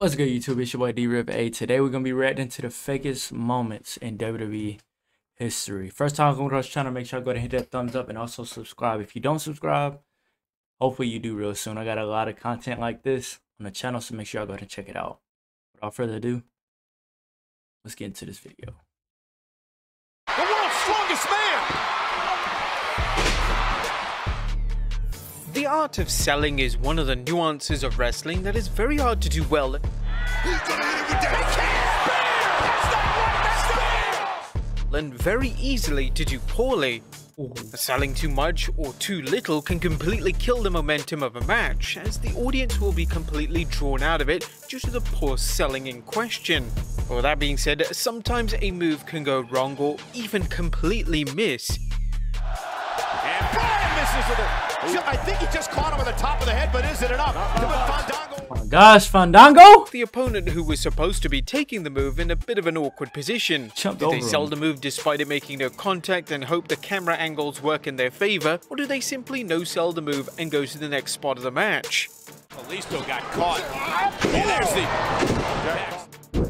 What's good, YouTube? It's your boy D-Rip. Today we're gonna be reacting to the fakest moments in WWE history. First time going to this channel, make sure I go ahead and hit that thumbs up and also subscribe. If you don't subscribe, hopefully you do real soon. I got a lot of content like this on the channel, so make sure I go ahead and check it out. Without further ado, let's get into this video. The world's strongest man! The art of selling is one of the nuances of wrestling that is very hard to do well. He's gonna hit him with that spear! And very easily to do poorly. Selling too much or too little can completely kill the momentum of a match, as the audience will be completely drawn out of it due to the poor selling in question. Well, that being said, sometimes a move can go wrong or even completely miss. And Brian misses with it. I think he just caught him on the top of the head, but is it enough to put Fandango? Oh my gosh, Fandango! The opponent who was supposed to be taking the move in a bit of an awkward position. Did they sell the move despite it making no contact and hope the camera angles work in their favor, or do they simply no-sell the move and go to the next spot of the match? Kalisto got caught. And there's the...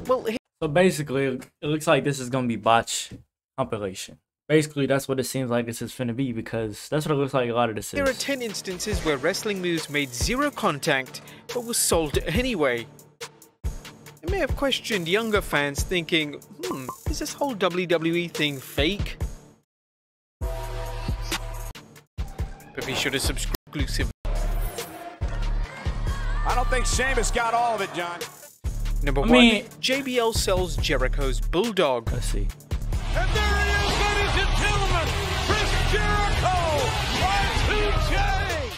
Well, So basically, it looks like this is gonna be botch compilation. Basically, that's what it seems like this is finna be, because that's what it looks like a lot of this is. there are 10 instances where wrestling moves made zero contact, but was sold anyway. It may have questioned younger fans thinking, is this whole WWE thing fake? But be sure to subscribe exclusive. I don't think Sheamus got all of it, John. Number one, JBL sells Jericho's Bulldog. Let's see. And there he is, ladies and gentlemen, Chris Jericho, Y2J!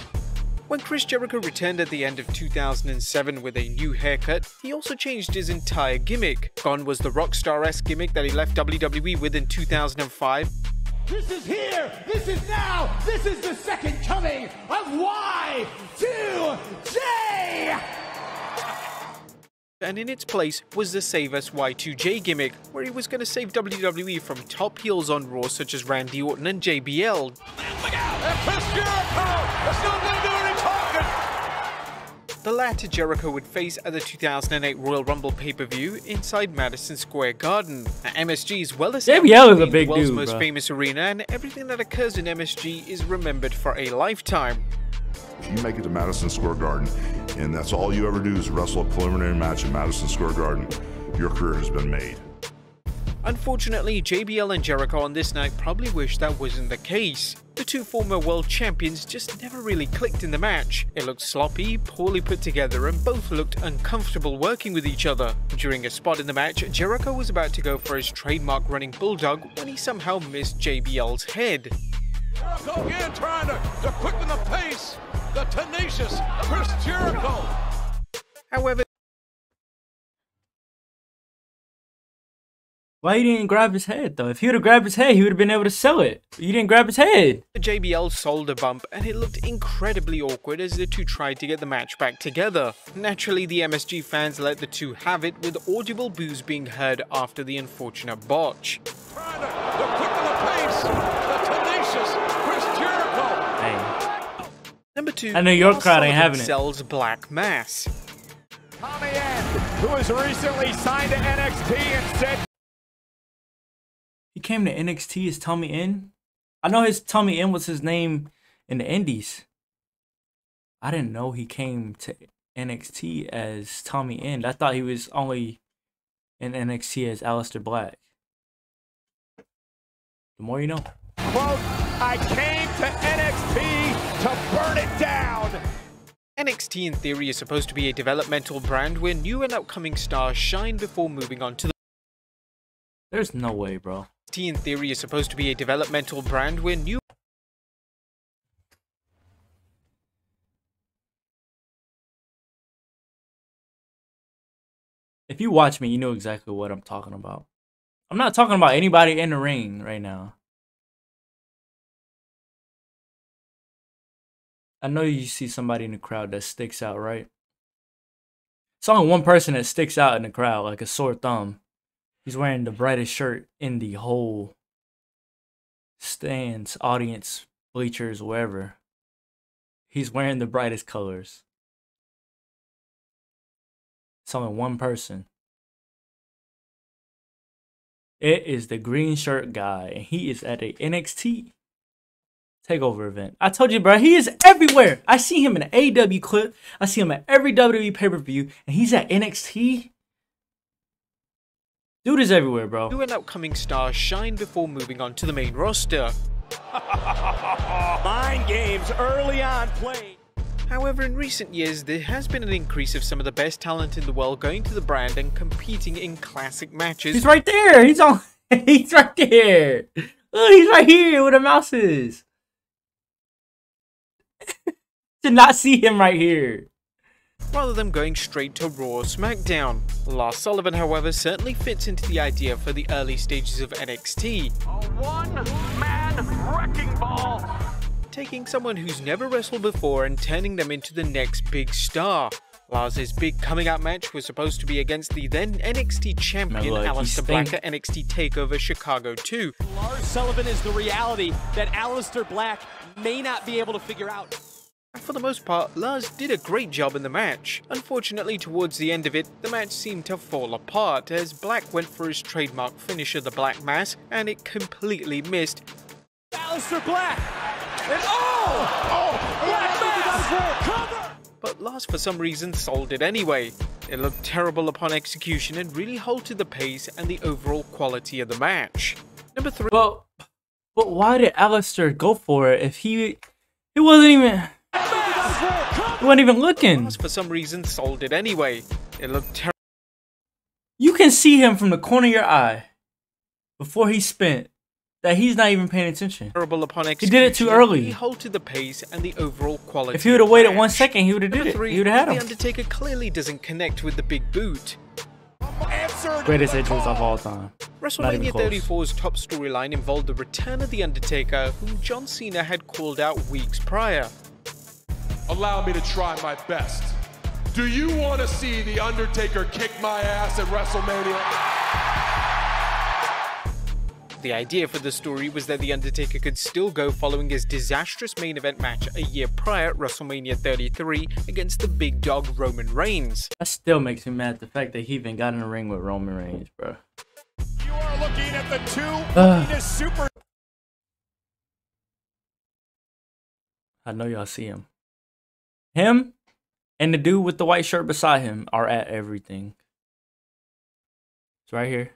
When Chris Jericho returned at the end of 2007 with a new haircut, he also changed his entire gimmick. Gone was the Rockstar-esque gimmick that he left WWE with in 2005. This is here! This is now! This is the second coming of Y2J! And in its place was the Save Us Y2J gimmick, where he was going to save WWE from top heels on Raw such as Randy Orton and JBL. Look out! And Chris Jericho! There's no way to do any talking! The latter Jericho would face at the 2008 Royal Rumble pay-per-view inside Madison Square Garden. Now, MSG is well established JBL is a the big world's dude, most bro. famous arena, and everything that occurs in MSG is remembered for a lifetime. If you make it to Madison Square Garden and that's all you ever do is wrestle a preliminary match in Madison Square Garden, your career has been made. Unfortunately, JBL and Jericho on this night probably wish that wasn't the case. The two former world champions just never really clicked in the match. It looked sloppy, poorly put together, and both looked uncomfortable working with each other. During a spot in the match, Jericho was about to go for his trademark running bulldog when he somehow missed JBL's head. Jericho again trying to quicken the pace. The tenacious Chris Jericho. However, Why he didn't grab his head, though? If he would have grabbed his head, he would have been able to sell it. But you didn't grab his head. JBL sold a bump, and it looked incredibly awkward as the two tried to get the match back together. Naturally, the MSG fans let the two have it, with audible boos being heard after the unfortunate botch. Trying to quicken the pace. The tenacious Chris Jericho. Hey. Number two, I know your Lars crowd ain't Sullivan having it. sells Black Mass. Tommy End, who has recently signed to NXT and said He came to NXT as Tommy N. I know his Tommy N was his name in the Indies. I didn't know he came to NXT as Tommy N. I thought he was only in NXT as Aleister Black. The more you know. quote, I came to NXT to burn it down. NXT in theory is supposed to be a developmental brand where new and upcoming stars shine before moving on to the There's no way, bro. NXT in theory is supposed to be a developmental brand where new If you watch me, you know exactly what I'm talking about. I'm not talking about anybody in the ring right now. I know you see somebody in the crowd that sticks out, right? It's only one person that sticks out in the crowd, like a sore thumb. He's wearing the brightest shirt in the whole stands, audience, bleachers, wherever. He's wearing the brightest colors. It's only one person. It is the green shirt guy, and he is at a NXT takeover event. I told you, bro, he is everywhere. I see him in an AEW clip. I see him at every WWE pay-per-view, and he's at NXT. Dude is everywhere, bro. Two upcoming stars shine before moving on to the main roster. Mind games early on played. However, in recent years, there has been an increase of some of the best talent in the world going to the brand and competing in classic matches. He's right there. He's on. He's right there. Look, he's right here where the mouse is. Did not see him right here. Rather than going straight to Raw or SmackDown. Lars Sullivan, however, certainly fits into the idea for the early stages of NXT. A one-man wrecking ball. Taking someone who's never wrestled before and turning them into the next big star. Lars' big coming out match was supposed to be against the then NXT champion Aleister Black at NXT TakeOver Chicago 2. Lars Sullivan is the reality that Aleister Black may not be able to figure out. For the most part, Lars did a great job in the match. Unfortunately, towards the end of it, the match seemed to fall apart as Black went for his trademark finisher, the Black Mass, and it completely missed. Aleister Black! And Black Mass! Cover! But Lars for some reason sold it anyway. It looked terrible upon execution and really halted the pace and the overall quality of the match. Number 3. But why did Aleister go for it if he wasn't even... He wasn't even looking. Lars for some reason sold it anyway. It looked terrible. You can see him from the corner of your eye before he spent that he's not even paying attention. Terrible upon execution. He did it too early. He halted the pace and the overall quality. If he would have waited 1 second, he would have did it. He would have had him. The Undertaker clearly doesn't connect with the big boot. Greatest entrance of all time. WrestleMania 34's top storyline involved the return of The Undertaker, whom John Cena had called out weeks prior. Allow me to try my best. Do you want to see The Undertaker kick my ass at WrestleMania? The idea for the story was that The Undertaker could still go following his disastrous main event match a year prior at WrestleMania 33 against the big dog Roman Reigns. That still makes me mad, the fact that he even got in the ring with Roman Reigns, bro. You are looking at the two super. I know y'all see him. Him and the dude with the white shirt beside him are at everything. It's right here.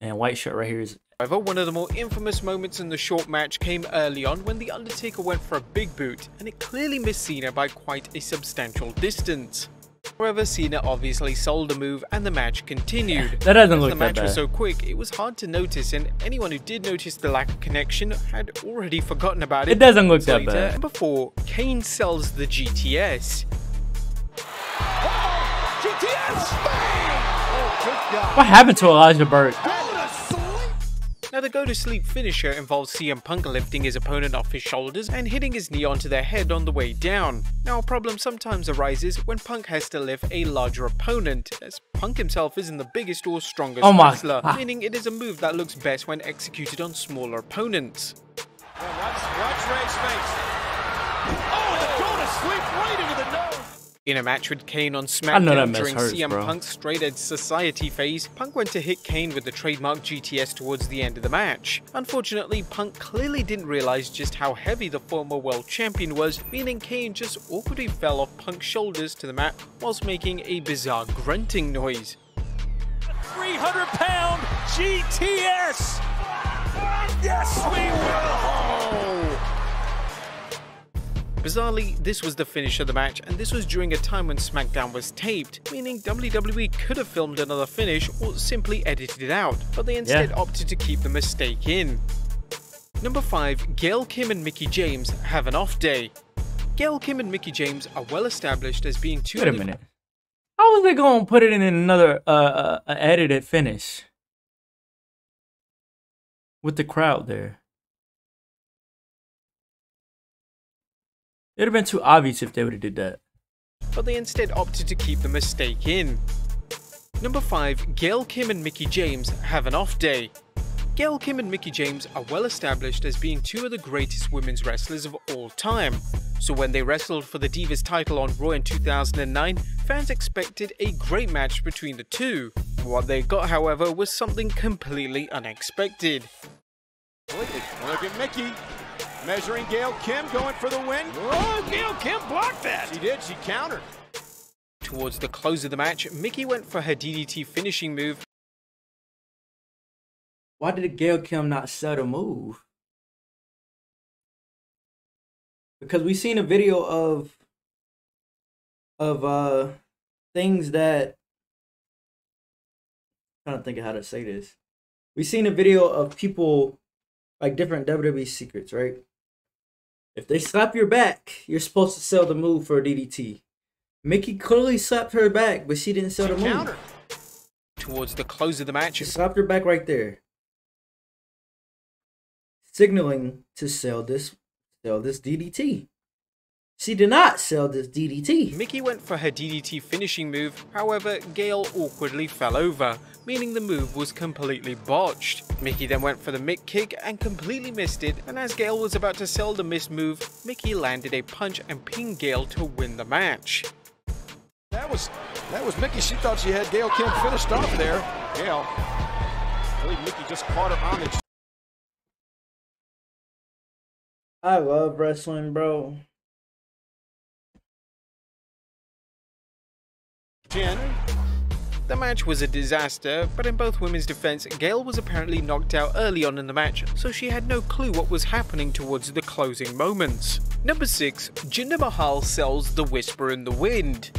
And white shirt right here is... However, one of the more infamous moments in the short match came early on when The Undertaker went for a big boot, and it clearly missed Cena by quite a substantial distance. However, Cena obviously sold the move and the match continued. That doesn't look that bad. The match was so quick, it was hard to notice, and anyone who did notice the lack of connection had already forgotten about it. It doesn't look that bad. Number 4, Kane sells the GTS. GTS! What happened to Elijah Burke? Now the go-to-sleep finisher involves CM Punk lifting his opponent off his shoulders and hitting his knee onto their head on the way down. Now a problem sometimes arises when Punk has to lift a larger opponent, as Punk himself isn't the biggest or strongest wrestler, meaning it is a move that looks best when executed on smaller opponents. Watch Ray's face. Oh, the go-to-sleep right into the nose. In a match with Kane on SmackDown during CM bro. Punk's Straight Edge Society phase, Punk went to hit Kane with the trademark GTS towards the end of the match. Unfortunately, Punk clearly didn't realize just how heavy the former world champion was, meaning Kane just awkwardly fell off Punk's shoulders to the mat whilst making a bizarre grunting noise. 300-pound GTS! Yes, we will! Bizarrely, this was the finish of the match, and this was during a time when SmackDown was taped, meaning WWE could have filmed another finish or simply edited it out, but they instead opted to keep the mistake in. Number 5, Gail Kim and Mickie James have an off day. Gail Kim and Mickie James are well established as being two... Wait a minute. How was they going to put it in another edited finish? With the crowd there. It would have been too obvious if they would have did that. But they instead opted to keep the mistake in. Number 5, Gail Kim and Mickie James have an off day. Gail Kim and Mickie James are well established as being two of the greatest women's wrestlers of all time. So when they wrestled for the Divas title on Raw in 2009, fans expected a great match between the two. What they got, however, was something completely unexpected. Look at Mickey measuring Gail Kim, going for the win. Oh, Gail Kim blocked that. She did, she countered. Towards the close of the match, Mickey went for her DDT finishing move. Why did Gail Kim not sell the move? Because we seen a video of things that, I'm trying to think of how to say this. We seen a video of people, like different WWE secrets, right? If they slap your back, you're supposed to sell the move for a DDT. Mickey clearly slapped her back, but she didn't sell the move. Towards the close of the match, she slapped her back right there, signaling to sell this DDT. She did not sell this DDT. Mickey went for her DDT finishing move, however, Gail awkwardly fell over, meaning the move was completely botched. Mickey then went for the Mick kick and completely missed it, and as Gail was about to sell the missed move, Mickey landed a punch and pinned Gail to win the match. That was Mickey. She thought she had Gail Kim finished off there. Gail, I believe Mickey just caught her on the I love wrestling, bro. chin. The match was a disaster, but in both women's defense, Gail was apparently knocked out early on in the match, so she had no clue what was happening towards the closing moments. Number 6. Jinder Mahal sells the Whisper in the Wind.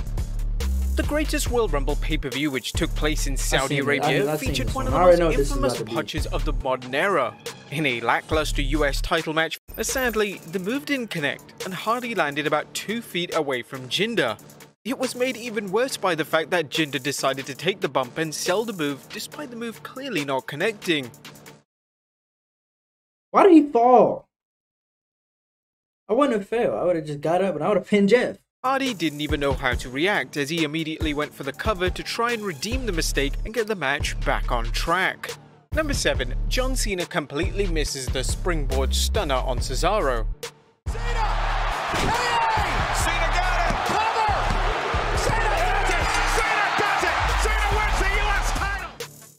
The greatest Royal Rumble pay-per-view, which took place in Saudi Arabia, featured one of the most infamous punches of the modern era. In a lackluster US title match, sadly, the move didn't connect, and Hardy landed about 2 feet away from Jinder. It was made even worse by the fact that Jinder decided to take the bump and sell the move, despite the move clearly not connecting. Why did he fall? I wouldn't have failed. I would have just got up and I would have pinned Jeff. Hardy didn't even know how to react, as he immediately went for the cover to try and redeem the mistake and get the match back on track. Number 7. John Cena completely misses the springboard stunner on Cesaro.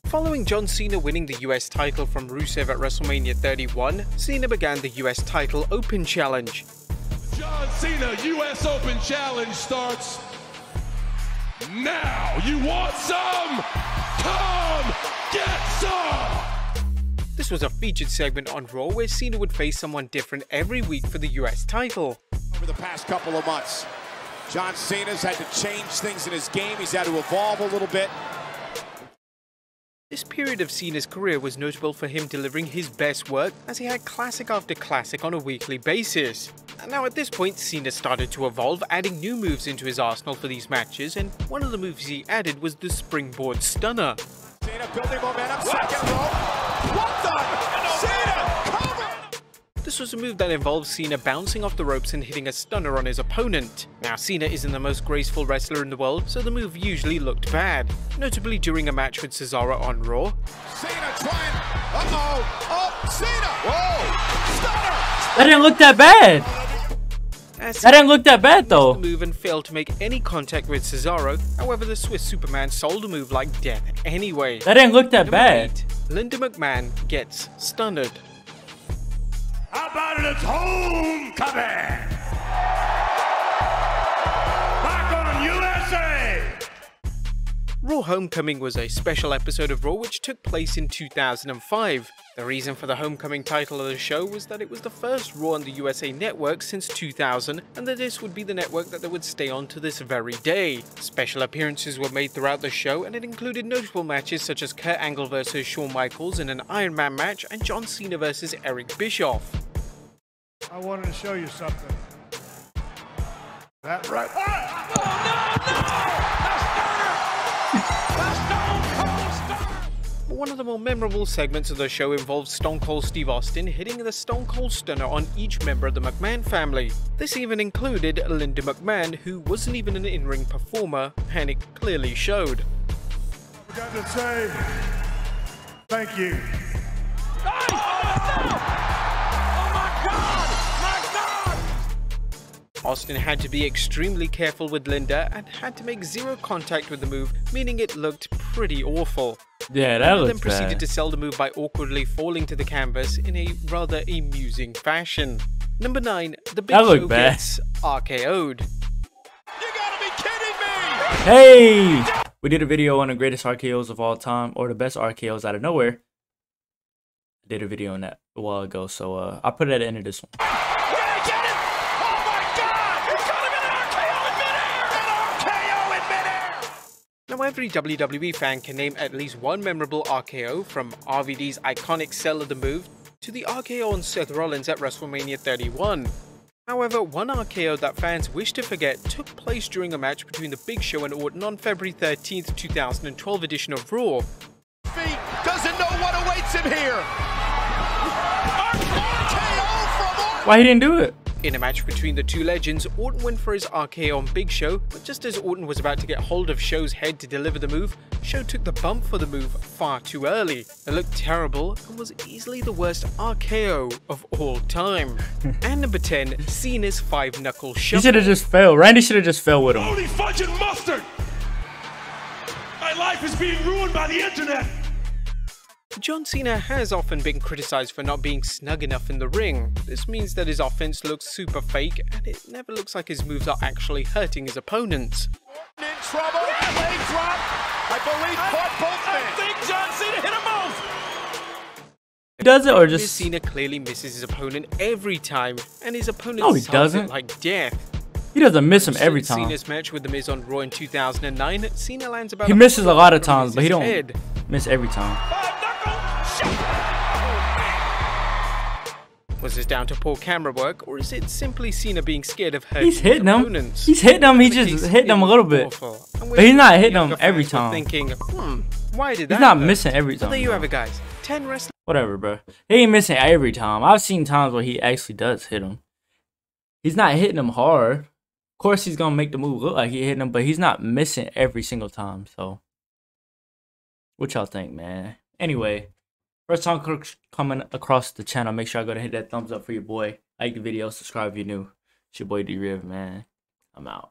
Following John Cena winning the US title from Rusev at WrestleMania 31, Cena began the US title Open Challenge. John Cena US Open Challenge starts now. You want some? Come get some! This was a featured segment on Raw where Cena would face someone different every week for the US title. Over the past couple of months, John Cena's had to change things in his game. He's had to evolve a little bit. This period of Cena's career was notable for him delivering his best work, as he had classic after classic on a weekly basis. And now at this point, Cena started to evolve, adding new moves into his arsenal for these matches, and one of the moves he added was the springboard stunner. Cena building momentum, second row. What the? Cena, cover! This was a move that involved Cena bouncing off the ropes and hitting a stunner on his opponent. Now, Cena isn't the most graceful wrestler in the world, so the move usually looked bad. Notably during a match with Cesaro on Raw. Cena trying. Uh-oh. Oh, Cena. Whoa. Stunner. That didn't look that bad. That didn't look that bad though. The move and failed to make any contact with Cesaro. However, the Swiss Superman sold a move like death anyway. That didn't look that Number bad. 8. Linda McMahon gets stunned. How about it? It's homecoming! Back on USA! Raw Homecoming was a special episode of Raw which took place in 2005. The reason for the Homecoming title of the show was that it was the first Raw on the USA Network since 2000, and that this would be the network that they would stay on to this very day. Special appearances were made throughout the show, and it included notable matches such as Kurt Angle vs Shawn Michaels in an Iron Man match, and John Cena vs Eric Bischoff. I wanted to show you something. That right. One of the more memorable segments of the show involved Stone Cold Steve Austin hitting the Stone Cold Stunner on each member of the McMahon family. This even included Linda McMahon, who wasn't even an in-ring performer, and it clearly showed. I forgot to say thank you. Austin had to be extremely careful with Linda and had to make zero contact with the move, meaning it looked pretty awful. Yeah, that looks Then proceeded bad. to sell the move by awkwardly falling to the canvas in a rather amusing fashion. Number 9, the Big That looked Show bad. gets RKO'd. You gotta be kidding me! Hey! We did a video on the greatest RKOs of all time, or the best RKOs out of nowhere. I did a video on that a while ago, so I'll put it at the end of this one. Did he get it? Oh my God! He got him in an RKO in midair! An RKO in midair! Now every WWE fan can name at least one memorable RKO, from RVD's iconic sell of the move to the RKO on Seth Rollins at WrestleMania 31. However, one RKO that fans wish to forget took place during a match between The Big Show and Orton on February 13th, 2012 edition of Raw. Feet doesn't know what awaits him here. RKO from Orton. Why he didn't do it? In a match between the two legends, Orton went for his RKO on Big Show, but just as Orton was about to get hold of Show's head to deliver the move, Show took the bump for the move far too early. It looked terrible and was easily the worst RKO of all time. And number 10, Cena's 5-knuckle He shuffle. should have just failed. Randy should have just fell with him. Holy fudge and mustard! My life is being ruined by the internet! John Cena has often been criticized for not being snug enough in the ring. This means that his offense looks super fake, and it never looks like his moves are actually hurting his opponents. In trouble. Leg drop. I believe caught both men. I think John Cena hit them both. He does it or Miss just... Cena clearly misses his opponent every time, and his opponent No, he sells doesn't. it like death. He doesn't miss him every Since time. Cena's match with The Miz on Raw in 2009, Cena lands about He misses a lot of from times, but he Miz's don't head. miss every time. Was this down to poor camera work, or is it simply Cena being scared of hurting He's hitting his him. opponents? He's hitting him. He In the just case, hitting it him a was little bit. awful. And But he's not hitting younger him every fans were time. Thinking, why did that He's not hurt? missing every So time. there you bro. have it, guys. 10 wrestlers. Whatever, bro. He ain't missing every time. I've seen times where he actually does hit him. He's not hitting him hard. Of course, he's gonna make the move look like he hitting him, but he's not missing every single time. So, what y'all think, man? Anyway, first time coming across the channel, make sure I go to hit that thumbs up for your boy. Like the video, subscribe if you're new. It's your boy D-Riv, man. I'm out.